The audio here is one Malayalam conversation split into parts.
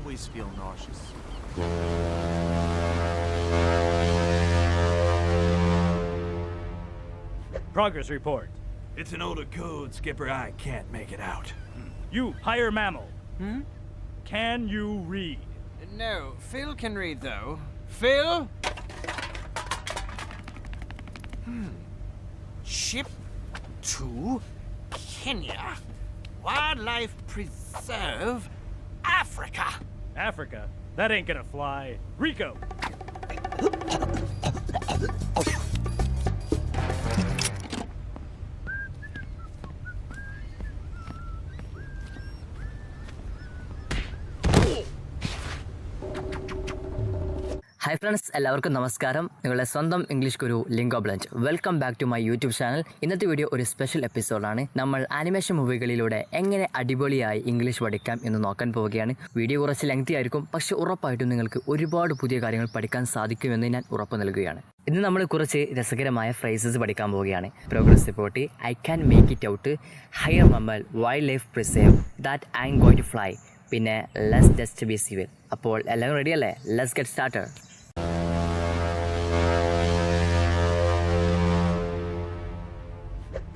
always feel nauseous. Progress report. It's an older code, Skipper. I can't make it out. You, higher mammal. Can you read? No, Phil can read though. Phil? Ship to Kenya. Wildlife Preserve, Africa. Africa? That ain't gonna fly. Rico! Hi friends, എല്ലാവർക്കും നമസ്കാരം. നിങ്ങളുടെ സ്വന്തം ഇംഗ്ലീഷ് ഗുരു ലിങ്കോ ബ്ലഞ്ച്. Welcome back to my YouTube channel. ഇന്നത്തെ വീഡിയോ ഒരു സ്പെഷ്യൽ എപ്പിസോഡാണ്. നമ്മൾ ആനിമേഷൻ മൂവികളിലൂടെ എങ്ങനെ അടിപൊളിയായി ഇംഗ്ലീഷ് പഠിക്കാം എന്ന് നോക്കാൻ പോവുകയാണ്. വീഡിയോ കുറച്ച് ലെങ്തി ആയിരിക്കും, പക്ഷേ ഉറപ്പായിട്ടും നിങ്ങൾക്ക് ഒരുപാട് പുതിയ കാര്യങ്ങൾ പഠിക്കാൻ സാധിക്കുമെന്ന് ഞാൻ ഉറപ്പ് നൽകുകയാണ്. ഇന്ന് നമ്മൾ കുറച്ച് രസകരമായ ഫ്രേസസ് പഠിക്കാൻ പോവുകയാണ്. Progress report, I can make it out, higher mammal, wild life preserve, that I'm going to fly, പിന്നെ ലെറ്റ്സ് ജസ്റ്റ് ബി സിവിൽ. അപ്പോൾ എല്ലാവരും റെഡി അല്ലേ? Let's get started.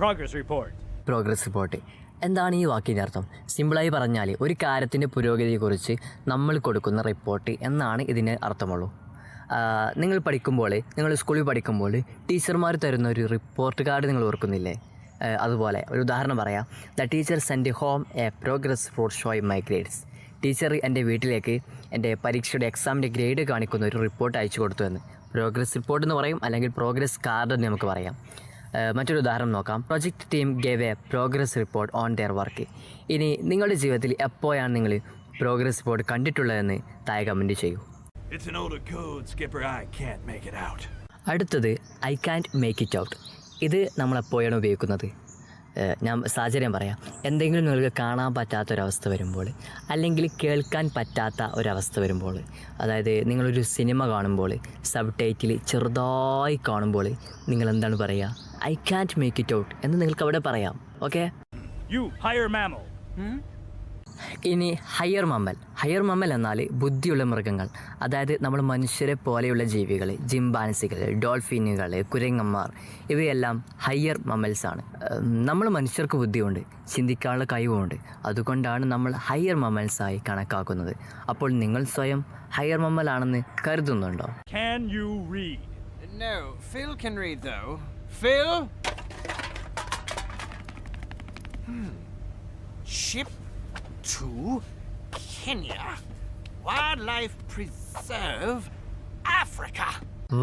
Progress report. Progress report എന്താണ് ഈ വാക്കിൻ്റെ അർത്ഥം? സിമ്പിളായി പറഞ്ഞാൽ ഒരു കാര്യത്തിൻ്റെ പുരോഗതിയെക്കുറിച്ച് നമ്മൾ കൊടുക്കുന്ന റിപ്പോർട്ട് എന്നാണ് ഇതിന് അർത്ഥമുള്ളൂ. നിങ്ങൾ പഠിക്കുമ്പോൾ, നിങ്ങൾ സ്കൂളിൽ പഠിക്കുമ്പോൾ ടീച്ചർമാർ തരുന്ന ഒരു റിപ്പോർട്ട് കാർഡ് നിങ്ങൾ ഓർക്കുന്നില്ലേ? അതുപോലെ ഒരു ഉദാഹരണം പറയാം. The teacher send home A progress report showing my grades. Teacher എൻ്റെ വീട്ടിലേക്ക് എൻ്റെ പരീക്ഷയുടെ എക്സാമിൻ്റെ ഗ്രേഡ് കാണിക്കുന്ന ഒരു റിപ്പോർട്ട് അയച്ചു കൊടുത്തു എന്ന് പ്രോഗ്രസ് റിപ്പോർട്ട് എന്ന് പറയും, അല്ലെങ്കിൽ പ്രോഗ്രസ് കാർഡ് എന്ന് നമുക്ക് പറയാം. മറ്റൊരു ഉദാഹരണം നോക്കാം. Project team gave A progress report on their work. ഇനി നിങ്ങളുടെ ജീവിതത്തിൽ എപ്പോഴാണ് നിങ്ങൾ പ്രോഗ്രസ് റിപ്പോർട്ട് കണ്ടിട്ടുള്ളതെന്ന് താഴെ കമൻറ്റ് ചെയ്യൂ. It's an older code, Skipper. I can't make it out. അടുത്തത് I can't make it out. ഇത് നമ്മളെപ്പോഴാണ് ഉപയോഗിക്കുന്നത്? ഞാൻ സാഹചര്യം പറയാം. എന്തെങ്കിലും നിങ്ങൾക്ക് കാണാൻ പറ്റാത്തൊരവസ്ഥ വരുമ്പോൾ, അല്ലെങ്കിൽ കേൾക്കാൻ പറ്റാത്ത ഒരവസ്ഥ വരുമ്പോൾ, അതായത് നിങ്ങളൊരു സിനിമ കാണുമ്പോൾ സബ് ടൈറ്റിൽ ചെറുതായി കാണുമ്പോൾ നിങ്ങൾ എന്താണ് പറയുക? I can't make it out എന്ന് നിങ്ങൾക്ക് അവിടെ പറയാം. ഓക്കെ. You, higher mammal. ഇനി ഹയർ മമ്മൽ. ഹയർ മമ്മൽ എന്നാൽ ബുദ്ധിയുള്ള മൃഗങ്ങൾ, അതായത് നമ്മൾ മനുഷ്യരെ പോലെയുള്ള ജീവികൾ, ജിംബാൻസികൾ, ഡോൾഫിനുകൾ, കുരങ്ങന്മാർ, ഇവയെല്ലാം ഹയർ മമ്മൽസാണ്. നമ്മൾ മനുഷ്യർക്ക് ബുദ്ധിയുണ്ട്, ചിന്തിക്കാനുള്ള കഴിവുമുണ്ട്. അതുകൊണ്ടാണ് നമ്മൾ ഹയർ മമ്മൽസായി കണക്കാക്കുന്നത്. അപ്പോൾ നിങ്ങൾ സ്വയം ഹയർ മമ്മലാണെന്ന് കരുതുന്നുണ്ടോ? Can you read? No, Phil can read though. Phil? Ship to Kenya. Wildlife Preserve, Africa.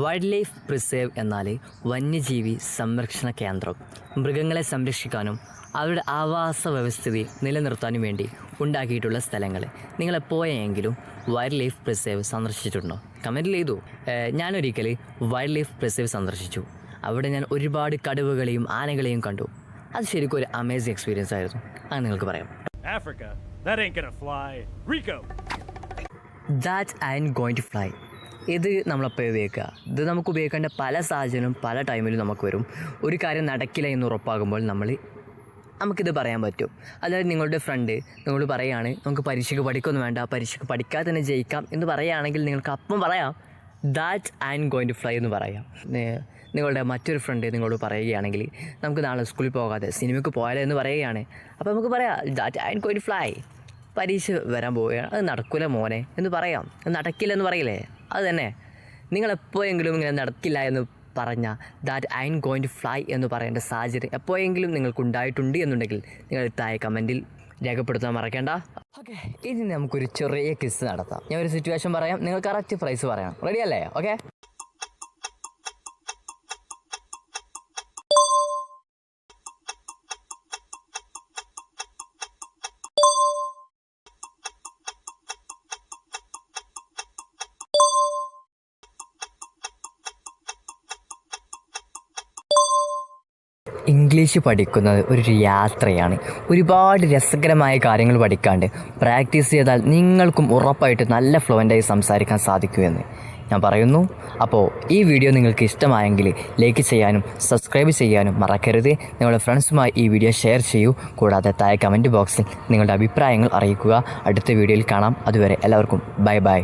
Wild life preserve എന്നാൽ വന്യജീവി സംരക്ഷണ കേന്ദ്രം. മൃഗങ്ങളെ സംരക്ഷിക്കാനും അവരുടെ ആവാസ വ്യവസ്ഥിതി നിലനിർത്താനും വേണ്ടി ഉണ്ടാക്കിയിട്ടുള്ള സ്ഥലങ്ങൾ. നിങ്ങൾ എപ്പോഴെങ്കിലും വൈൽഡ് ലൈഫ് പ്രിസേർവ് സന്ദർശിച്ചിട്ടുണ്ടോ? കമൻറ്റിൽ ചെയ്തു. ഞാനൊരിക്കൽ വൈൽഡ് ലൈഫ് പ്രിസേർവ് സന്ദർശിച്ചു. അവിടെ ഞാൻ ഒരുപാട് കടുവകളെയും ആനകളെയും കണ്ടു. അത് ശരിക്കും ഒരു അമേസിങ് എക്സ്പീരിയൻസ് ആയിരുന്നു. അത് നിങ്ങൾക്ക് പറയാം. Africa? That ain't gonna fly. Rico! That I'm going to fly. ഇത് നമ്മളെപ്പോൾ ഉപയോഗിക്കുക? ഇത് നമുക്ക് ഉപയോഗിക്കേണ്ട പല സാഹചര്യവും പല ടൈമിലും നമുക്ക് വരും. ഒരു കാര്യം നടക്കില്ല എന്ന് ഉറപ്പാകുമ്പോൾ നമുക്കിത് പറയാൻ പറ്റും. അതായത് നിങ്ങളുടെ ഫ്രണ്ട് നിങ്ങളോട് പറയുകയാണ്, നമുക്ക് പരീക്ഷയ്ക്ക് പഠിക്കൊന്നും വേണ്ട, പരീക്ഷയ്ക്ക് പഠിക്കാതെ തന്നെ ജയിക്കാം എന്ന് പറയുകയാണെങ്കിൽ നിങ്ങൾക്ക് അപ്പം പറയാം that I'm going to fly എന്ന് പറയാം. നിങ്ങളുടെ മറ്റൊരു ഫ്രണ്ട് നിങ്ങളോട് പറയുകയാണെങ്കിൽ, നമുക്ക് നാളെ സ്കൂളിൽ പോകാതെ സിനിമയ്ക്ക് പോയാലോ എന്ന് പറയുകയാണ്, അപ്പോൾ നമുക്ക് പറയാം that I'm going to fly. പരീക്ഷ വരാൻ പോവുകയാണ്, അത് നടക്കില്ല മോനെ എന്ന് പറയാം. നടക്കില്ല എന്ന് പറയില്ലേ? അത് തന്നെ. നിങ്ങളെപ്പോഴെങ്കിലും ഇങ്ങനെ നടക്കില്ല എന്ന് പറഞ്ഞാൽ that I'm going to fly എന്ന് പറയേണ്ട സാഹചര്യം എപ്പോഴെങ്കിലും നിങ്ങൾക്കുണ്ടായിട്ടുണ്ട് എന്നുണ്ടെങ്കിൽ നിങ്ങൾ താഴെ കമൻറ്റിൽ രേഖപ്പെടുത്താൻ മറക്കേണ്ട. ഓക്കെ, ഇനി നമുക്കൊരു ചെറിയ ക്വിസ് നടത്താം. ഞാൻ ഒരു സിറ്റുവേഷൻ പറയാം, നിങ്ങൾ കറക്റ്റ് പ്രൈസ് പറയണം. റെഡി അല്ലേ? ഓക്കെ. ഇംഗ്ലീഷ് പഠിക്കുന്നത് ഒരു യാത്രയാണ്. ഒരുപാട് രസകരമായ കാര്യങ്ങൾ പഠിക്കാണ്ട് പ്രാക്ടീസ് ചെയ്താൽ നിങ്ങൾക്കും ഉറപ്പായിട്ട് നല്ല ഫ്ലുവൻ്റായി സംസാരിക്കാൻ സാധിക്കുമെന്ന്. ഞാൻ പറയുന്നു. അപ്പോൾ ഈ വീഡിയോ നിങ്ങൾക്ക് ഇഷ്ടമായെങ്കിൽ ലൈക്ക് ചെയ്യാനും സബ്സ്ക്രൈബ് ചെയ്യാനും മറക്കരുത്. നിങ്ങളുടെ ഫ്രണ്ട്സുമായി ഈ വീഡിയോ ഷെയർ ചെയ്യൂ. കൂടാതെ താഴെ കമൻറ്റ് ബോക്സിൽ നിങ്ങളുടെ അഭിപ്രായങ്ങൾ അറിയിക്കുക. അടുത്ത വീഡിയോയിൽ കാണാം. അതുവരെ എല്ലാവർക്കും ബൈ ബൈ.